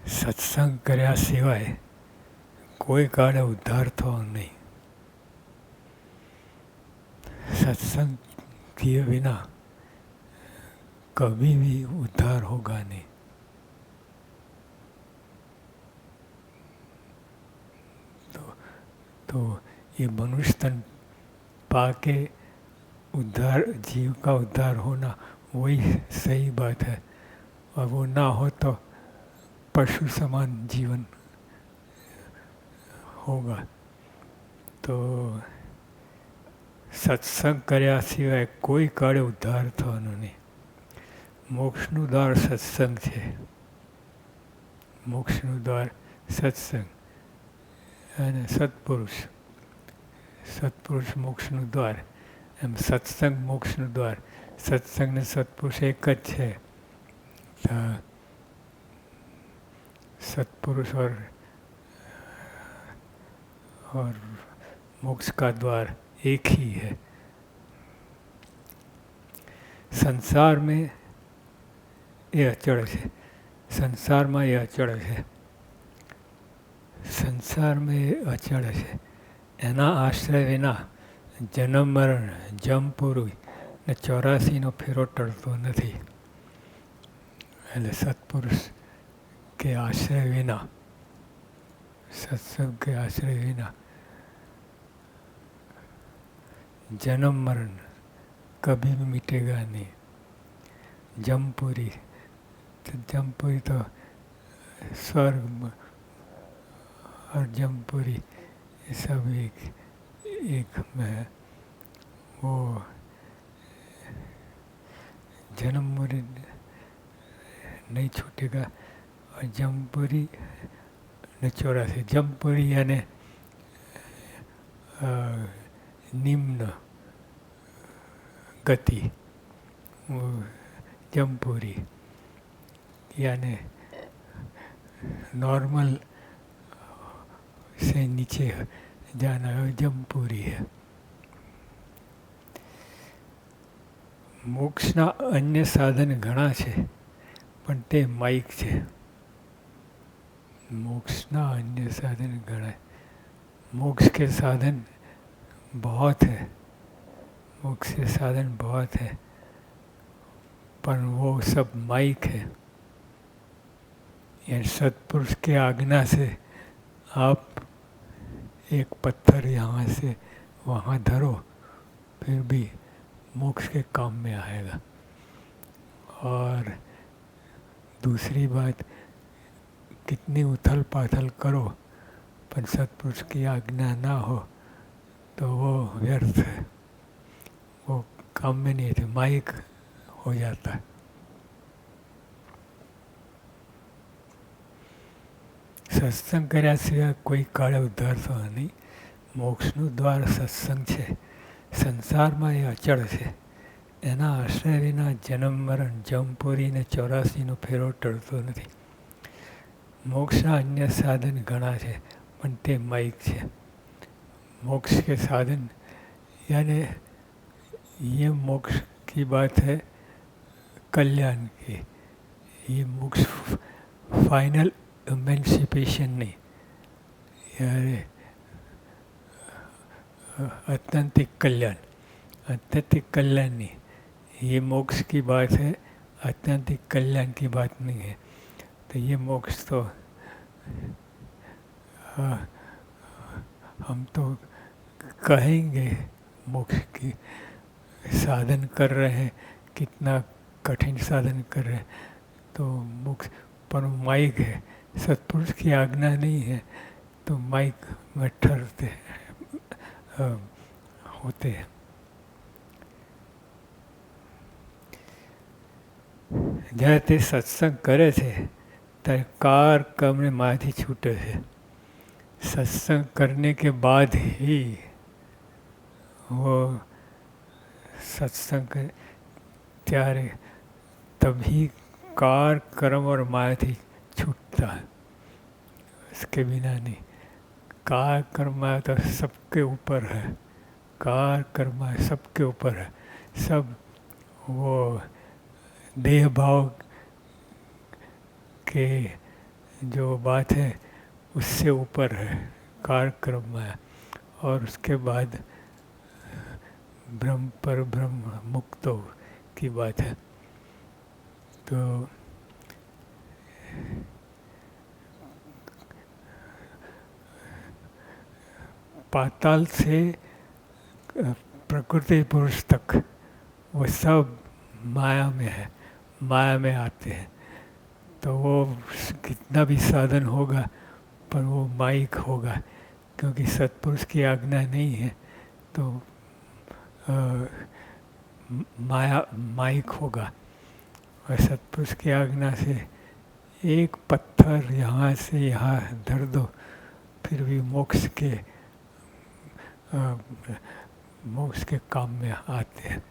સત્સંગ કર્યા સિવાય કોઈ કાળે ઉદ્ધાર થવો નહીં. सत्संग किए बिना कभी भी उद्धार होगा नहीं. तो ये मनुष्य तन पाके उद्धार, जीव का उद्धार होना वही सही बात है. और वो ना हो तो पशु समान जीवन होगा. तो સત્સંગ કર્યા સિવાય કોઈ કાળે ઉદ્ધાર થવાનો નહીં. મોક્ષનું દ્વાર સત્સંગ છે. મોક્ષનું દ્વાર સત્સંગ અને સત્પુરુષ. સત્પુરુષ મોક્ષનું દ્વાર, એમ સત્સંગ મોક્ષનું દ્વાર. સત્સંગ ને સત્પુરુષ એક જ છે. सत्पुरुष और मोक्ष का द्वार एक ही है. संसार में ये अचड़ है. संसार में ये अचड़ है. संसार में ये अचड़ है. एना आश्रय विना जन्म मरण जमपुरी ने 84નો ફેરો ટળતો નથી. એટલે સત્પુરુષ के आश्रय विना, सत्संग के आश्रय विना जन्म मरण कभी भी मिटेगा नहीं. जमपुरी, तो जमपुरी तो स्वर्ग और जमपुरी सब एक में है. वो जन्म मरण नहीं छूटेगा. और जमपुरी ने 84. जमपुरी यानी निम्न गति. जमपुरी यानी नॉर्मल से नीचे जाना जमपुरी है. મોક્ષના અન્ય સાધન ઘણા છે પણ તે માઇક છે. मोक्षना अन्य साधन गणा. मोक्ष के साधन बहुत है. मोक्ष के साधन बहुत है पर वो सब माइक है. ये सत्पुरुष के आज्ञा से आप एक पत्थर यहाँ से वहाँ धरो फिर भी मोक्ष के काम में आएगा. और दूसरी बात, कितनी उथल पाथल करो पर सत्पुरुष की आज्ञा ना हो तो वो व्यर्थ है. वो काम में नहीं थे, माइक हो जाता है. સત્સંગ કર્યા સિવાય કોઈ કાળે ઉદ્ધાર થવા નહીં. મોક્ષનું દ્વાર સત્સંગ છે. સંસારમાં એ અચળ છે. એના આશ્રય વિના જન્મ મરણ જમપુરીને 84નો ફેરો ટળતો નથી. मोक्षना अन्य साधन घना है पण ते माइक है. मोक्ष के साधन यानी ये मोक्ष की बात है कल्याण की. ये मोक्ष फाइनल एमेंसिपेशन नहीं, यानी आत्यंतिक कल्याण. आत्यंतिक कल्याण नहीं, ये मोक्ष की बात है. आत्यंतिक कल्याण की बात नहीं है. तो ये मोक्ष तो हम तो कहेंगे मोक्ष की साधन कर रहे हैं, कितना कठिन साधन कर रहे हैं. तो मोक्ष पर माइक है. सत्पुरुष की आज्ञा नहीं है तो माइक में ठहरते होते हैं. જ્યારે તે સત્સંગ કરે છે ત્યારે કાર કર્મને માથી છૂટે છે. सत्संग करने के बाद ही वो सत्संग त्यारे तभी कार कर्म और माया थी छूटता है. इसके बिना नहीं. कार कर्म माया तो सबके ऊपर है. कार कर्म माया सबके ऊपर है. सब वो देह भाव के जो बात है उससे ऊपर है, कार्यक्रम माया, और उसके बाद ब्रह्म पर ब्रह्म मुक्तो की बात है। तो पाताल से प्रकृति पुरुष तक वो सब माया में है, माया में आते हैं। तो वो कितना भी साधन होगा पर वो माइक होगा, क्योंकि सत्पुरुष की आज्ञा नहीं है तो माया माइक होगा। और सत्पुरुष की आज्ञा से एक पत्थर यहाँ से यहाँ धर दो, फिर भी मोक्ष के काम में आते हैं।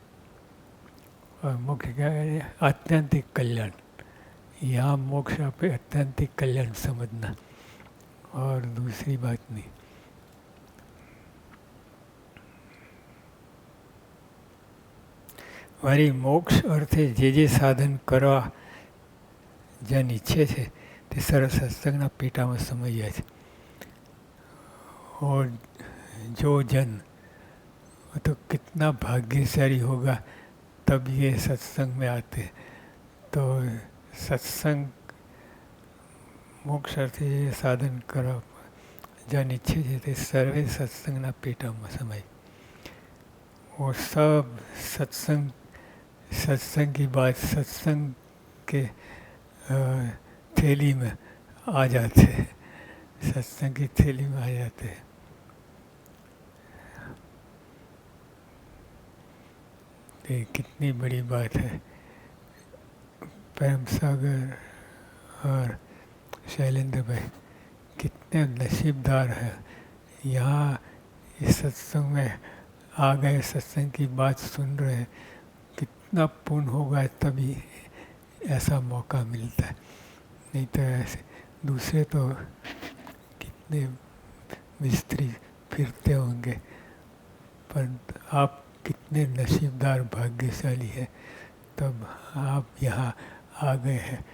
और मोक्ष क्या है? आत्यंतिक कल्याण। यहाँ मोक्ष आप आत्यंतिक कल्याण समझना, और दूसरी बात नहीं। वरी मोक्ष अर्थे जे साधन કરવા જન ઈચ્છે છે તે સરસ સત્સંગના પેટામાં સમજ્યા છે। और जो जन, वो तो कितना भाग्यशाली होगा तब ये सत्संग में आते। तो सत्संग मोक्ष अर्थे જે સાધન કરવા જન ઈચ્છે છે તે સર્વે સત્સંગના પેટામાં સમાય। वो सब सत्संग की बात सत्संग के थैली में आ जाते हैं, सत्संग की थैली में आ जाते हैं। ये कितनी बड़ी बात है। प्रेम सागर और शैलेंद्र भाई कितने नसीबदार हैं, यहाँ इस सत्संग में आ गए, सत्संग की बात सुन रहे हैं। कितना पुण्य होगा तभी ऐसा मौका मिलता है, नहीं तो ऐसे दूसरे तो कितने मिस्त्री फिरते होंगे। पर आप कितने नसीबदार भाग्यशाली हैं, तब आप यहाँ आ गए हैं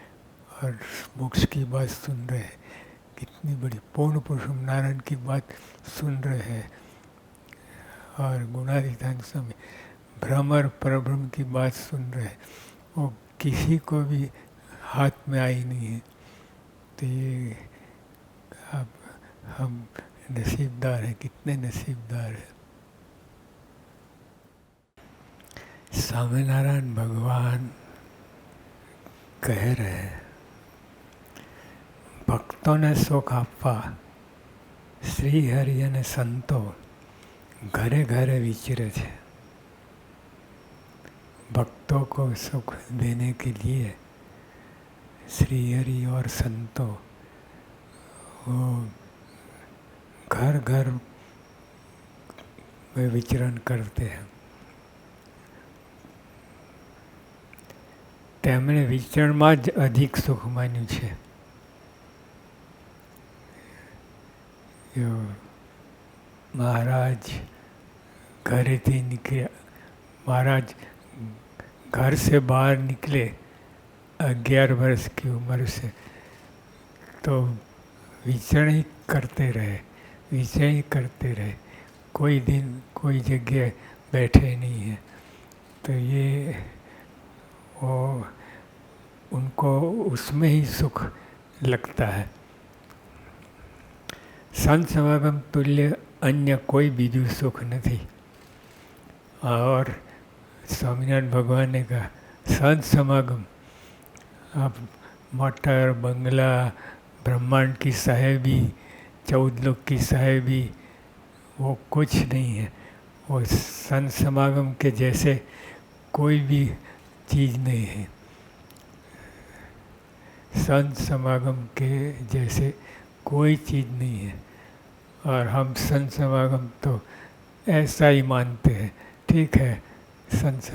और मोक्ष की बात सुन रहे हैं। कितनी बड़ी पूर्ण पुरुषोत्तम नारायण की बात सुन रहे हैं, और गुणाधिष्ठान समय भ्रमर परब्रह्म की बात सुन रहे हैं। वो किसी को भी हाथ में आई नहीं है। तो ये हम नसीबदार हैं, कितने नसीबदार हैं। स्वामीनारायण भगवान कह रहे हैं, ભક્તોને સુખ આપવા શ્રી હરિ અને સંતો ઘરે ઘરે વિચરે છે। भक्तों को सुख देने के लिए श्री हरि और संतों वो घर घर में विचरण करते हैं। તેમણે વિચરણમાં જ અધિક સુખ માન્યું છે। महाराज ઘરેથી નીકળ્યા, महाराज घर से बाहर निकले 11 वर्ष की उम्र से, तो विचरण ही करते रहे, कोई दिन कोई जगह बैठे नहीं है। तो ये वो उनको उसमें ही सुख लगता है। संत समागम तुल्य अन्य कोई बीजू सुख नहीं। और स्वामीनारायण भगवान ने कहा संत समागम, अब मोटर बंगला ब्रह्मांड की साहेबी 14 लोक की साहेबी वो कुछ नहीं है। वो संत समागम के जैसे कोई भी चीज़ नहीं है। संत समागम के जैसे कोई चीज़ नहीं है। और हम संत समागम तो ऐसा ही मानते हैं, ठीक है संत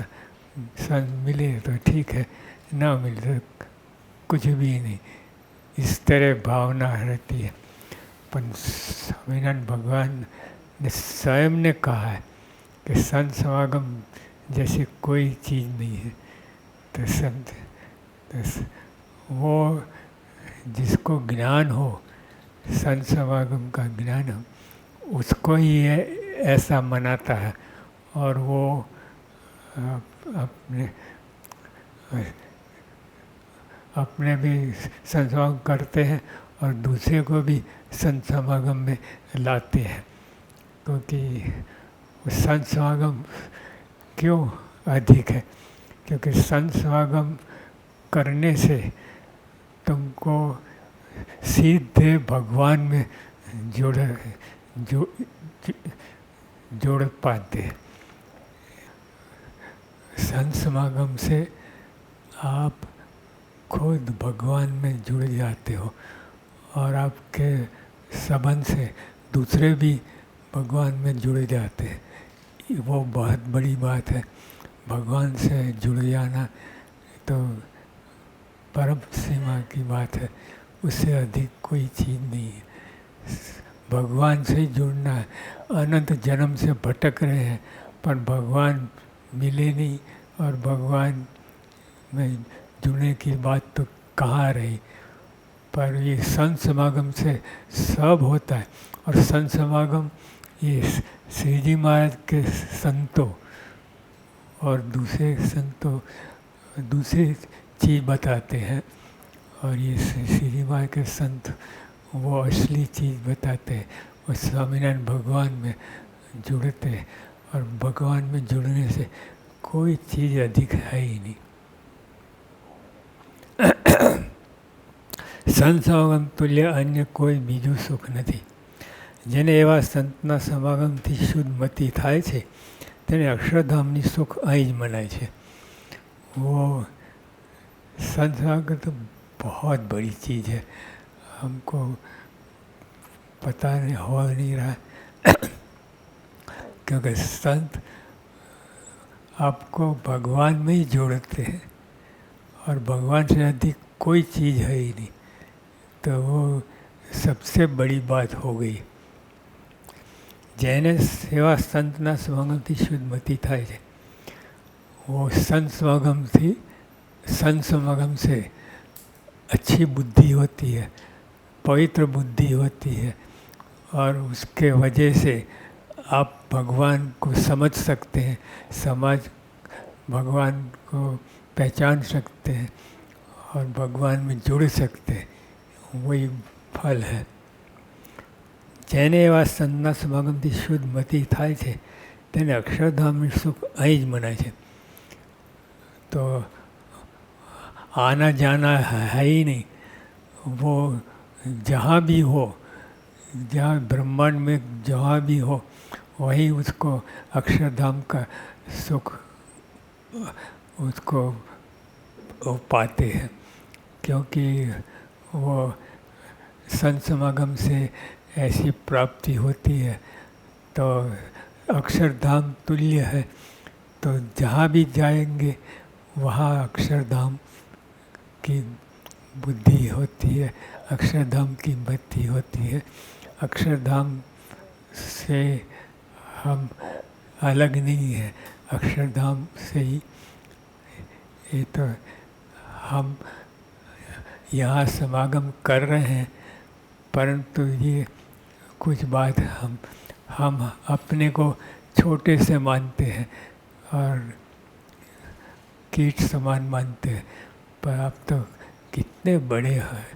मिले तो ठीक है, ना मिले तो कुछ भी नहीं, इस तरह भावना रहती है। पर स्वामीनारायण भगवान ने स्वयं ने कहा है कि संत समागम जैसी कोई चीज़ नहीं है। तो संत वो जिसको ज्ञान हो, संत समागम का ज्ञान हो, उसको ही ये ऐसा मनाता है। और वो अपने अपने भी संत समागम करते हैं और दूसरे को भी संत समागम में लाते हैं। क्योंकि संत समागम क्यों अधिक है? क्योंकि संत समागम करने से तुमको सीधे भगवान में जोड़ पाते हैं। संत समागम से आप खुद भगवान में जुड़ जाते हो और आपके संबंध से दूसरे भी भगवान में जुड़ जाते हैं। वो बहुत बड़ी बात है। भगवान से जुड़ जाना तो परम सीमा की बात है, उससे अधिक कोई चीज़ नहीं है। भगवान से ही जुड़ना है। अनंत जन्म से भटक रहे हैं पर भगवान मिले नहीं, और भगवान में जुड़ने की बात तो कहाँ रही। पर ये संत समागम से सब होता है। और संत समागम ये श्री जी महाराज के संतों और दूसरे संतों दूसरी चीज़ बताते हैं, और ये श्री जी महाराज के संत वो असली चीज़ बताते हैं। और स्वामीनारायण भगवान में जुड़ते हैं, और भगवान में जुड़ने से कोई चीज़ अधिक है ही नहीं। સંત સમાગમ તુલ્ય અન્ય કોઈ બીજું સુખ નથી. જેને એવા સંતના સમાગમથી શુદ્ધ મતિ થાય છે તેને અક્ષરધામની સુખ અહીં જ મનાય છે. वो संत समागम तो बहुत बड़ी चीज़ है, हमको पता नहीं हो नहीं रहा क्योंकि संत आपको भगवान में ही जोड़ते हैं, और भगवान से अधिक कोई चीज़ है ही नहीं। तो वो सबसे बड़ी बात हो गई. જેને સેવા સંતના સમાગમથી શુદ્ધ મતિ થાય છે, वो संत समागम से अच्छी बुद्धि होती है, पवित्र बुद्धि होती है, और उसके वजह से आप भगवान को समझ सकते हैं, भगवान को पहचान सकते हैं और भगवान में जुड़ सकते हैं. वही फल है. જેને એવા સંતના સમાગમથી શુદ્ધ મતિ થાય છે તેને અક્ષરધામનું સુખ અહીં જ મનાય છે. तो आना जाना है ही नहीं. वो जहाँ भी हो, जहाँ ब्रह्मांड में जहाँ भी हो, वहीं उसको अक्षरधाम का सुख उसको वो पाते हैं. क्योंकि वो संत समागम से ऐसी प्राप्ति होती है. तो अक्षरधाम तुल्य है. तो जहाँ भी जाएंगे वहाँ अक्षरधाम की बुद्धि होती है, अक्षरधाम की मति होती है. अक्षरधाम से हम अलग नहीं है, अक्षरधाम से ही. ये तो हम यहाँ समागम कर रहे हैं, परंतु ये कुछ बात हम अपने को छोटे से मानते हैं और कीट समान मानते हैं, पर आप तो कितने बड़े हैं.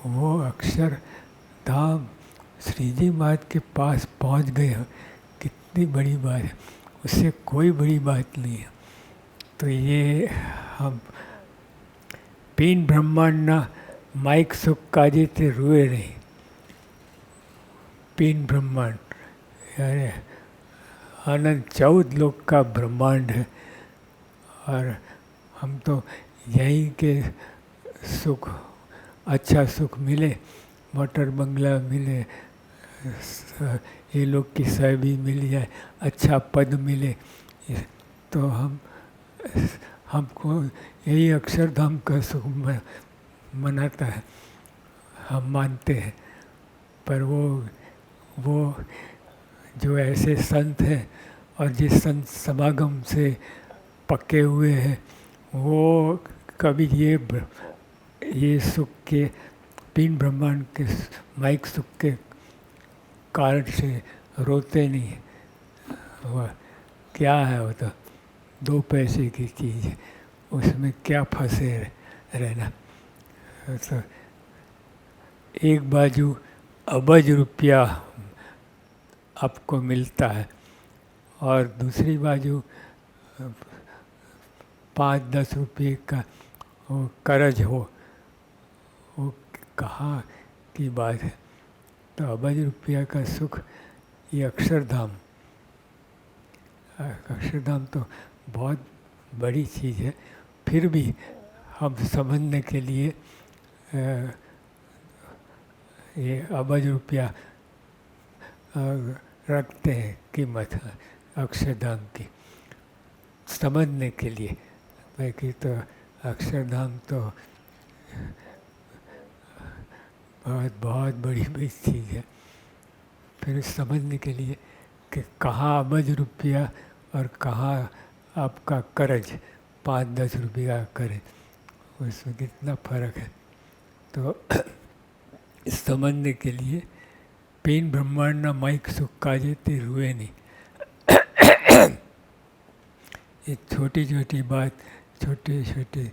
वो अक्षरधाम श्री जी महाराज के पास पहुंच गए हैं, कितनी बड़ी बात है. उससे कोई बड़ी बात नहीं है. तो ये हम पीन ब्रह्मांडना माइक सुख काजे ते रुए नहीं. पीन ब्रह्मांड यानी अनंत 14 लोक का ब्रह्मांड है, और हम तो यहीं के सुख, अच्छा सुख मिले, मोटर बंगला मिले, ये लोग की सहबी मिल जाए, अच्छा पद मिले, तो हमको यही अक्षरधाम का सुख मनाता है, हम मानते हैं. पर वो जो ऐसे संत हैं और जिस संत समागम से पक्के हुए हैं, वो कभी ये सुख के तीन ब्रह्मांड के माइक सुख के कारण से रोते नहीं। वह क्या है, वो तो 2 पैसे की चीज़ है, उसमें क्या फंसे रहना। तो एक बाजू अबज रुपया आपको मिलता है और दूसरी बाजू 5-10 रुपये का वो कर्ज हो, वो कहाँ की बात है। तो अबज रुपया का सुख ये अक्षरधाम, अक्षरधाम तो बहुत बड़ी चीज़ है। फिर भी हम समझने के लिए ये अबज रुपया रखते हैं कीमत अक्षरधाम की, समझने के लिए। बाकी तो अक्षरधाम तो बहुत बहुत बड़ी बड़ी चीज़ है। फिर समझने के लिए कि कहाँ अबज रुपया और कहाँ आपका कर्ज, 5-10 रुपया का कर्ज, उसमें कितना फर्क है। तो समझने के लिए पेन ब्रह्मांड ना माइक सुख काजे ते रुए नहीं। ये छोटी छोटी बात, छोटे छोटे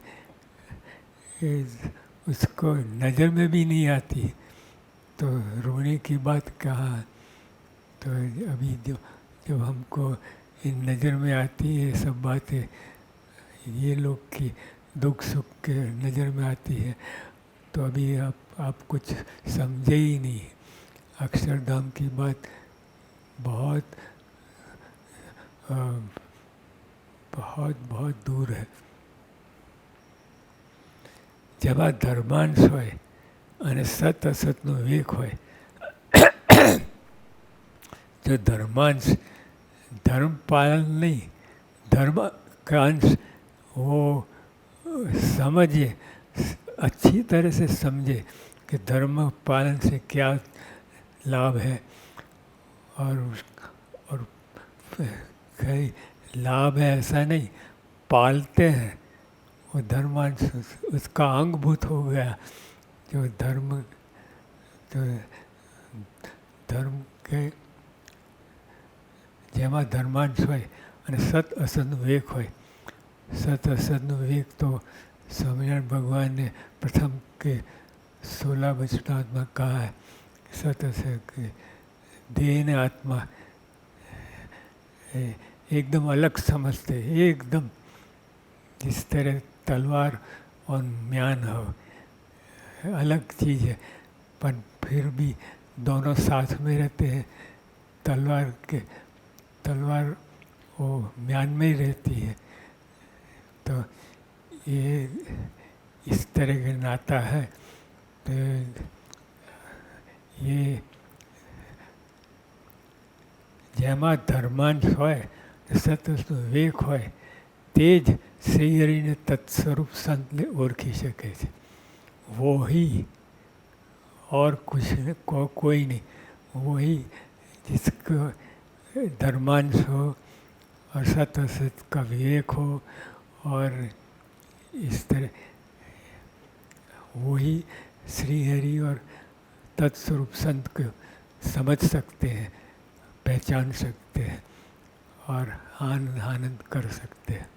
उसको नज़र में भी नहीं आती, तो रोने की बात कहाँ। तो अभी जब हमको इन नज़र में आती है सब बातें, ये लोग की दुख सुख के नज़र में आती है, तो अभी आप कुछ समझे ही नहीं। अक्षरधाम की बात बहुत बहुत बहुत दूर है। જેમાં ધર્માંશ હોય અને સત અસતનો વિવેક હોય, जो धर्मांश धर्म पालन नहीं, धर्म का अंश वो समझे, अच्छी तरह से समझे कि धर्म पालन से क्या लाभ है और कई लाभ है ऐसा नहीं, पालते हैं वो धर्मांश, उसका अंगभूत हो गया। जो धर्म, जो धर्म के જેમાં ધર્માંશ હોય અને સત અસતનો વિવેક હોય। સત અસતનો વિવેક તો સ્વામિનારાયણ भगवान ने प्रथम के 16 वचनात् में कहा है। सत असत के देह ने आत्मा एकदम अलग समझते, एकदम जिस तरह तलवार और म्यान हो अलग चीज़ है, पर फिर भी दोनों साथ में रहते हैं। तलवार वो म्यान में ही रहती है। तो ये इस तरह का नाता है। तो ये જેમાં ધર્માંશ હોય, સતનો વિવેક હોય, તે જ શ્રીહરિને તત્સ્વરૂપ સંતને ઓળખી શકે છે। वो ही और कुछ कोई नहीं, वही जिसको धर्मांश हो और सत असत का विवेक हो और इस तरह वही श्री हरि और तत्स्वरूप संत को समझ सकते हैं, पहचान सकते हैं और आनंद कर सकते हैं।